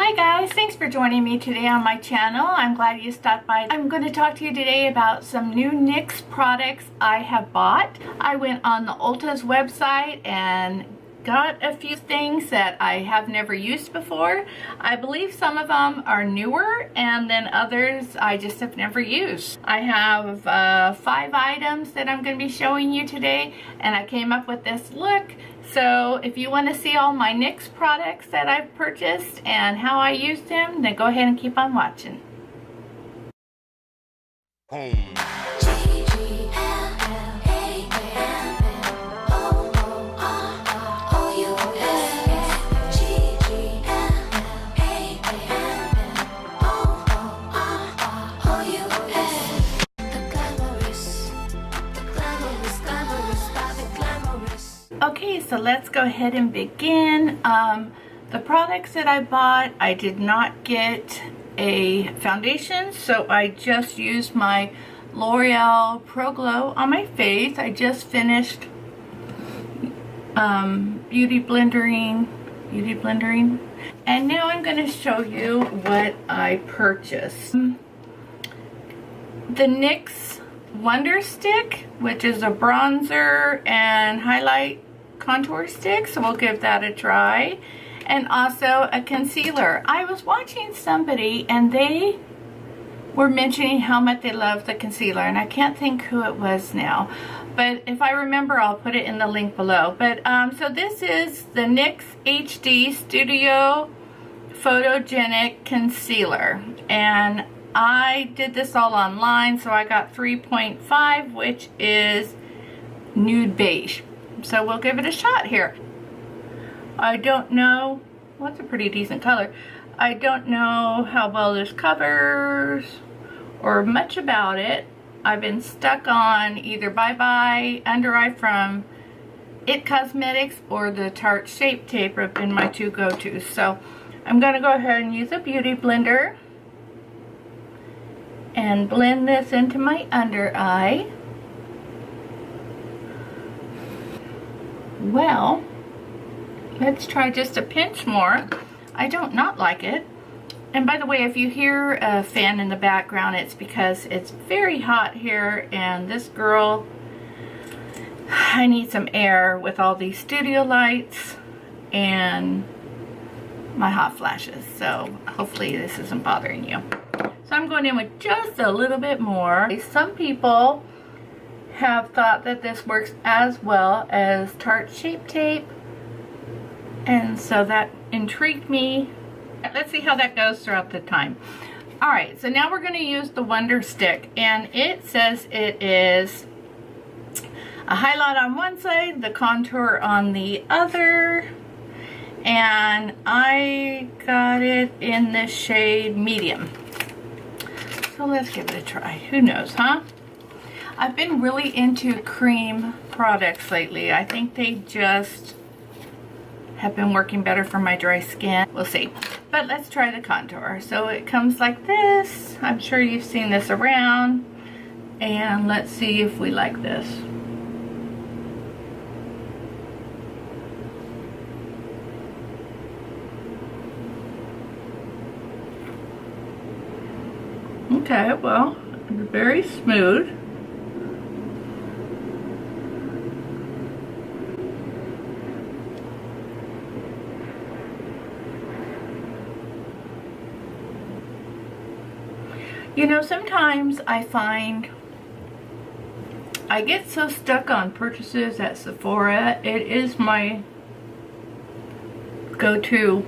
Hi guys, thanks for joining me today on my channel. I'm glad you stopped by. I'm going to talk to you today about some new NYX products I have bought. I went on the Ulta's website and got a few things that I have never used before. I believe some of them are newer and then others I just have never used. I have 5 items that I'm going to be showing you today, and I came up with this look. So if you want to see all my NYX products that I've purchased and how I use them, then go ahead and keep on watching. Okay, so let's go ahead and begin. The products that I bought, I did not get a foundation, so I just used my L'Oreal Pro Glow on my face. I just finished beauty blending, and now I'm going to show you what I purchased. The NYX Wonder Stick, which is a bronzer and highlight contour stick, so we'll give that a try, and also a concealer. I was watching somebody and they were mentioning how much they love the concealer, and I can't think who it was now, but if I remember I'll put it in the link below. But so this is the NYX HD Studio Photogenic Concealer, and I did this all online, so I got 3.5, which is nude beige. So we'll give it a shot here. I don't know, well, it's a pretty decent color. I don't know how well this covers or much about it. I've been stuck on either Bye Bye Under Eye from It Cosmetics or the Tarte Shape Tape have been my two go-tos. So I'm going to go ahead and use a beauty blender and blend this into my under eye. Well, let's try just a pinch more. I don't not like it. And by the way, if you hear a fan in the background, it's because it's very hot here, and this girl, I need some air with all these studio lights and my hot flashes. So hopefully this isn't bothering you. So I'm going in with just a little bit more. Some people have thought that this works as well as Tarte Shape Tape, and so that intrigued me. Let's see how that goes throughout the time. Alright, so now we're going to use the Wonder Stick, and it says it is a highlight on one side, the contour on the other, and I got it in the shade medium. So let's give it a try. Who knows, huh? I've been really into cream products lately. I think they just have been working better for my dry skin. We'll see. But let's try the contour. So it comes like this. I'm sure you've seen this around. And let's see if we like this. Okay, well, it's very smooth. You know, sometimes I find I get so stuck on purchases at Sephora. It is my go-to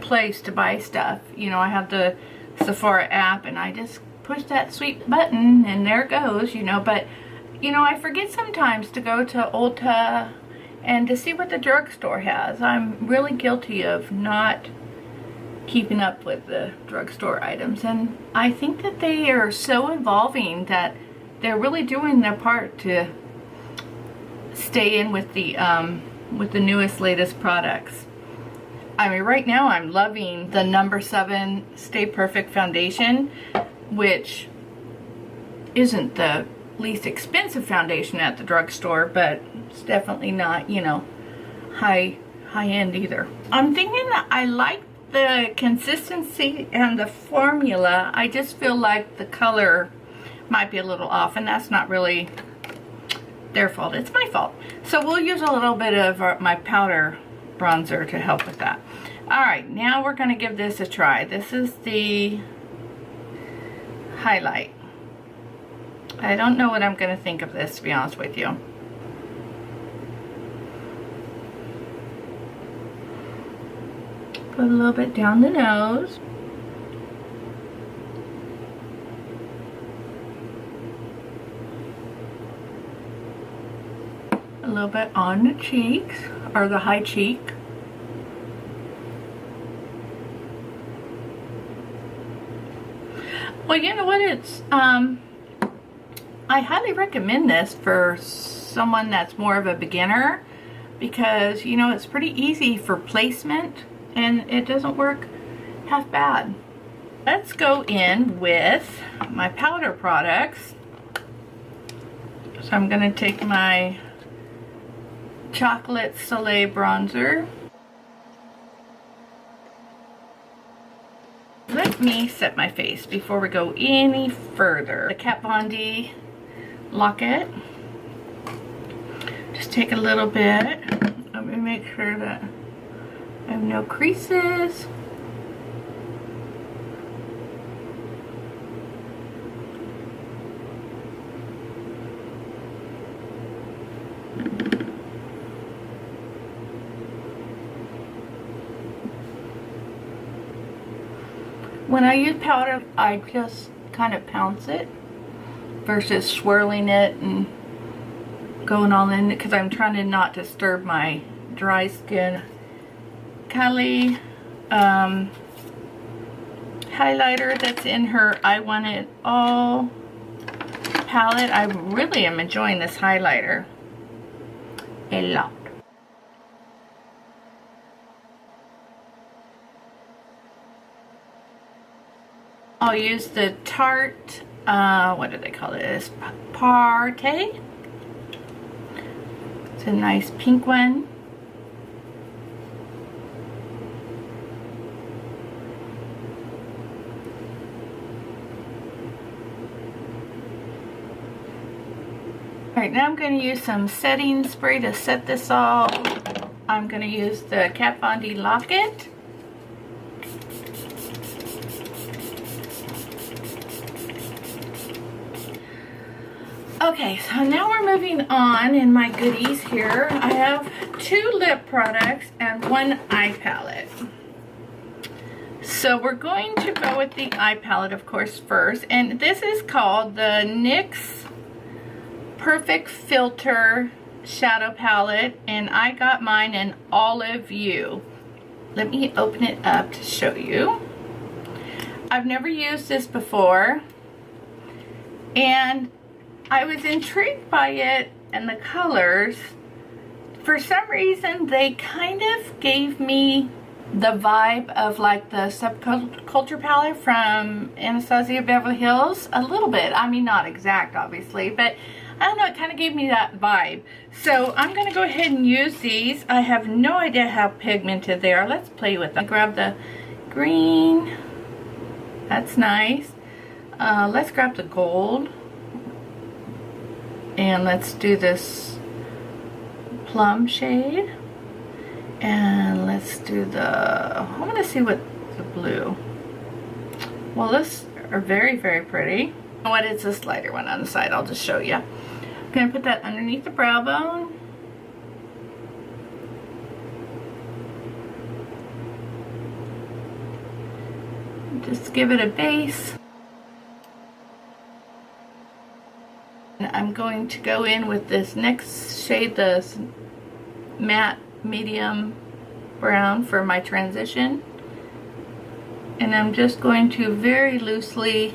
place to buy stuff. You know, I have the Sephora app and I just push that sweet button and there it goes, you know. But, you know, I forget sometimes to go to Ulta and to see what the drugstore has. I'm really guilty of not keeping up with the drugstore items, and I think that they are so evolving that they're really doing their part to stay in with the newest, latest products. I mean, right now I'm loving the No. 7 Stay Perfect Foundation, which isn't the least expensive foundation at the drugstore, but it's definitely not, you know, high end either. I'm thinking that I like the consistency and the formula. I just feel like the color might be a little off, and that's not really their fault. It's my fault. So we'll use a little bit of my powder bronzer to help with that. Alright, now we're going to give this a try. This is the highlight. I don't know what I'm going to think of this, to be honest with you. Put a little bit down the nose. A little bit on the cheeks, or the high cheek. Well, you know what, it's, I highly recommend this for someone that's more of a beginner, because, you know, it's pretty easy for placement, and it doesn't work half bad. Let's go in with my powder products. So I'm going to take my Chocolate Soleil bronzer. Let me set my face before we go any further. The Kat Von D Locket. Just take a little bit. Let me make sure that I have no creases. When I use powder, I just kind of pounce it versus swirling it and going all in it, because I'm trying to not disturb my dry skin. Kylie highlighter that's in her I Want It All palette. I really am enjoying this highlighter a lot. I'll use the Tarte, what do they call this? Parte. It's a nice pink one. Alright, now I'm going to use some setting spray to set this all. I'm going to use the Kat Von D Locket. Okay, so now we're moving on in my goodies here. I have 2 lip products and 1 eye palette. So we're going to go with the eye palette, of course, first. And this is called the NYX Perfect Filter Shadow Palette. And I got mine in Olive View. Let me open it up to show you. I've never used this before. And I was intrigued by it and the colors. For some reason, they kind of gave me the vibe of like the Subculture palette from Anastasia Beverly Hills. A little bit. I mean, not exact, obviously, but I don't know, it kind of gave me that vibe. So I'm going to go ahead and use these. I have no idea how pigmented they are. Let's play with them. Grab the green. That's nice. Let's grab the gold. And let's do this plum shade. And let's do the, I want to see what the blue. Well, these are very, very pretty. You know what, it's this lighter one on the side. I'll just show you. I'm going to put that underneath the brow bone. Just give it a base. I'm going to go in with this next shade, the matte medium brown for my transition. And I'm just going to very loosely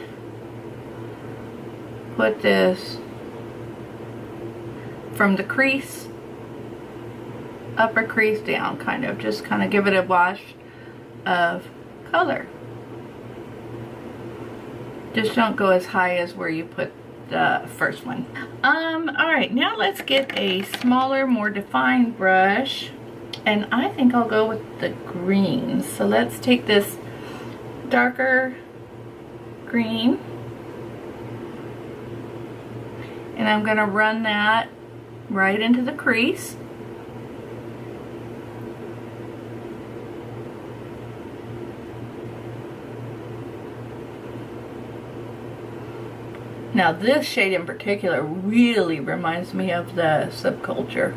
put this from the crease, upper crease down, kind of. Just kind of give it a wash of color. Just don't go as high as where you put the first one. Alright, now let's get a smaller, more defined brush. And I think I'll go with the greens. So let's take this darker green, and I'm going to run that right into the crease. Now this shade in particular really reminds me of the Subculture.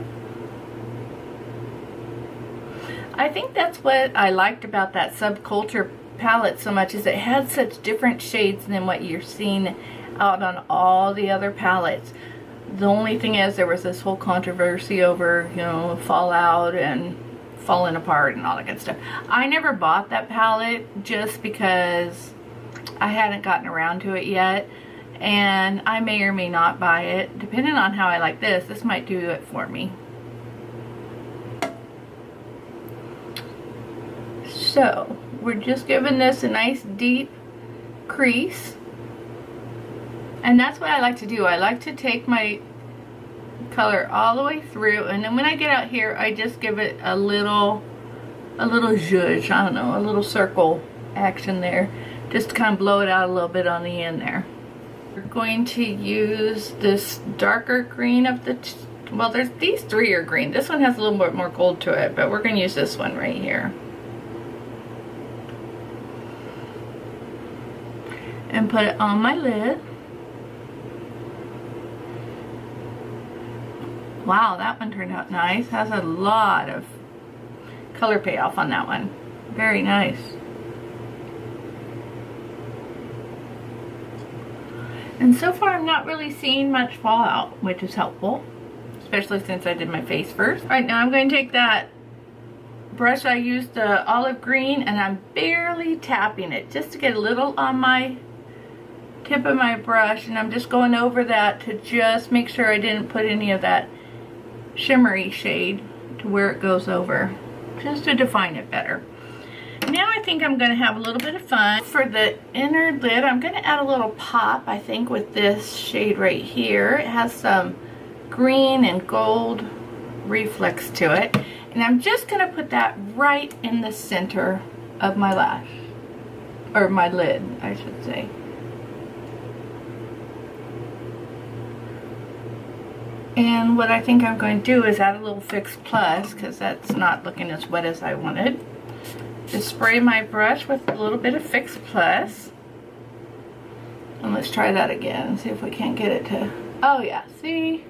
I think that's what I liked about that Subculture palette so much, is it had such different shades than what you're seeing out on all the other palettes. The only thing is, there was this whole controversy over, you know, fallout and falling apart and all that good stuff. I never bought that palette just because I hadn't gotten around to it yet, and I may or may not buy it depending on how I like this. This might do it for me. So we're just giving this a nice deep crease, and that's what I like to do. I like to take my color all the way through, and then when I get out here, I just give it a little zhuzh, I don't know, a little circle action there, just to kind of blow it out a little bit on the end there. We're going to use this darker green of the, well, there's these three are green. This one has a little bit more gold to it, but we're going to use this one right here. And put it on my lid. Wow, that one turned out nice. Has a lot of color payoff on that one. Very nice. And so far I'm not really seeing much fallout, which is helpful, especially since I did my face first. All right, now I'm going to take that brush. I used the olive green, and I'm barely tapping it just to get a little on my tip of my brush, and I'm just going over that to just make sure I didn't put any of that shimmery shade to where it goes over, just to define it better. Now I think I'm going to have a little bit of fun. For the inner lid, I'm going to add a little pop, I think, with this shade right here. It has some green and gold reflex to it, and I'm just going to put that right in the center of my lash, or my lid, I should say. And what I think I'm going to do is add a little Fix Plus, because that's not looking as wet as I wanted. Just spray my brush with a little bit of Fix Plus. And let's try that again and see if we can't get it to, oh yeah, see?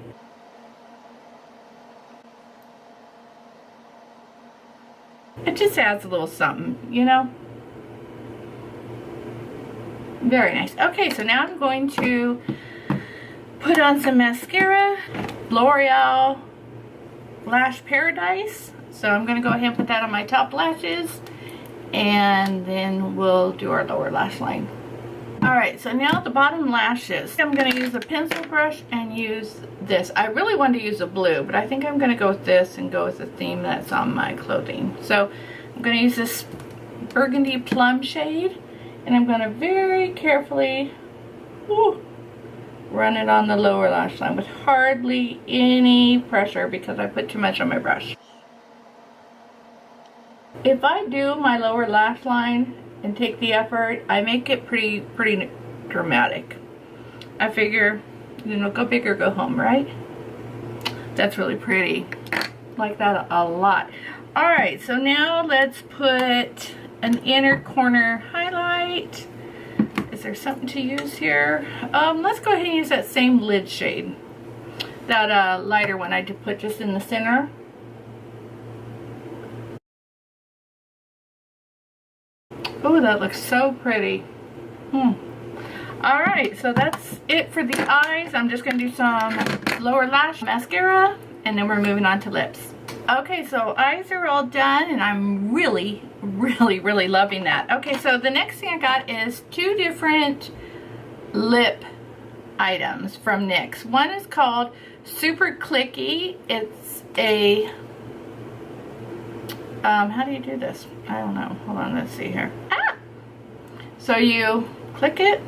It just adds a little something, you know? Very nice. Okay, so now I'm going to put on some mascara, L'Oreal Lash Paradise. So I'm going to go ahead and put that on my top lashes, and then we'll do our lower lash line. Alright, so now the bottom lashes, I'm going to use a pencil brush and use this. I really wanted to use a blue, but I think I'm going to go with this and go with the theme that's on my clothing. So I'm going to use this burgundy plum shade, and I'm going to very carefully run it on the lower lash line with hardly any pressure because I put too much on my brush. If I do my lower lash line and take the effort, I make it pretty dramatic. I figure, you know, go big or go home, right? That's really pretty. Like that a lot. Alright, so now let's put an inner corner highlight. Is there something to use here? Let's go ahead and use that same lid shade. That lighter one I put just in the center. Oh, that looks so pretty. Alright, so that's it for the eyes. I'm just going to do some lower lash mascara, and then we're moving on to lips. Okay, so eyes are all done, and I'm really loving that. Okay, so the next thing I got is two different lip items from NYX. One is called Super Cliquey. It's a, how do you do this? I don't know. Hold on, let's see here. Ah! So you click it.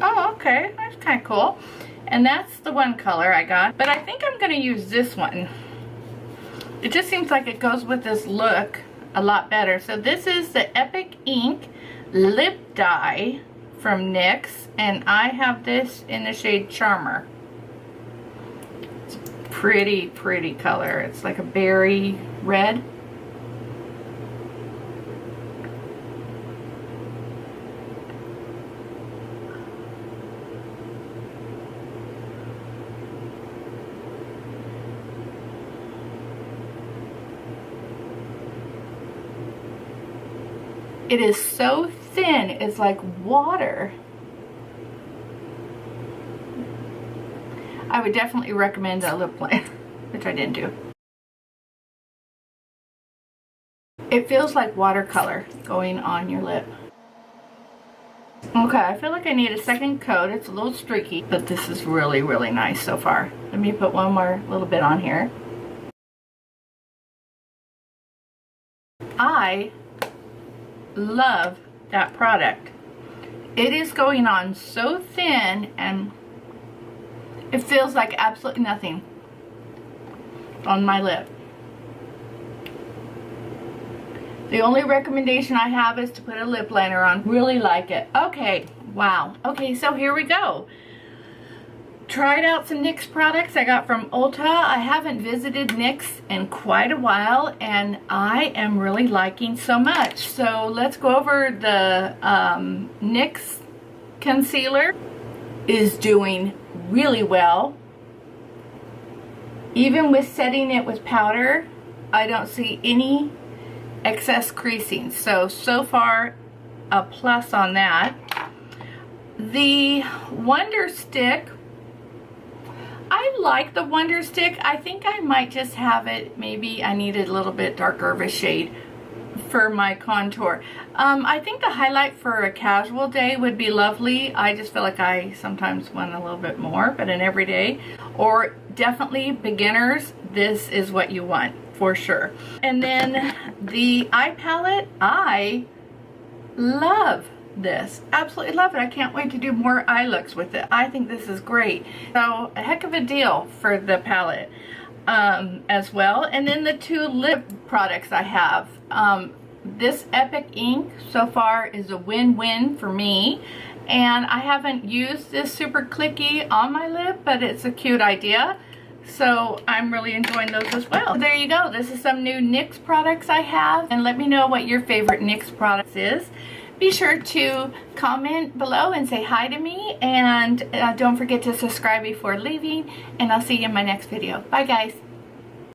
Oh, okay. That's kind of cool. And that's the one color I got. But I think I'm going to use this one. It just seems like it goes with this look a lot better. So this is the Epic Ink Lip Dye from NYX. And I have this in the shade Charmer. It's a pretty, pretty color. It's like a berry red. It is so thin, it's like water. I would definitely recommend a lip liner, which I didn't do. It feels like watercolor going on your lip. Okay, I feel like I need a second coat. It's a little streaky, but this is really, really nice so far. Let me put one more little bit on here. I love that product. It is going on so thin and it feels like absolutely nothing on my lip. The only recommendation I have is to put a lip liner on. Really like it. Okay, wow. Okay, so here we go. Tried out some NYX products I got from Ulta. I haven't visited NYX in quite a while and I am really liking so much. So let's go over the NYX concealer. Is doing really well. Even with setting it with powder, I don't see any excess creasing. So far a plus on that. The Wonder Stick, I like the Wonder Stick. I think I might just have it, maybe I needed a little bit darker of a shade for my contour. I think the highlight for a casual day would be lovely. I just feel like I sometimes want a little bit more, but an everyday or definitely beginners, this is what you want for sure. And then the eye palette, I love this. Absolutely love it. I can't wait to do more eye looks with it. I think this is great. So a heck of a deal for the palette as well. And then the two lip products I have. This Epic Ink so far is a win-win for me. And I haven't used this Super Cliquey on my lip, but it's a cute idea. So I'm really enjoying those as well. So there you go. This is some new NYX products I have. And let me know what your favorite NYX products is. Be sure to comment below and say hi to me. And don't forget to subscribe before leaving. And I'll see you in my next video. Bye guys.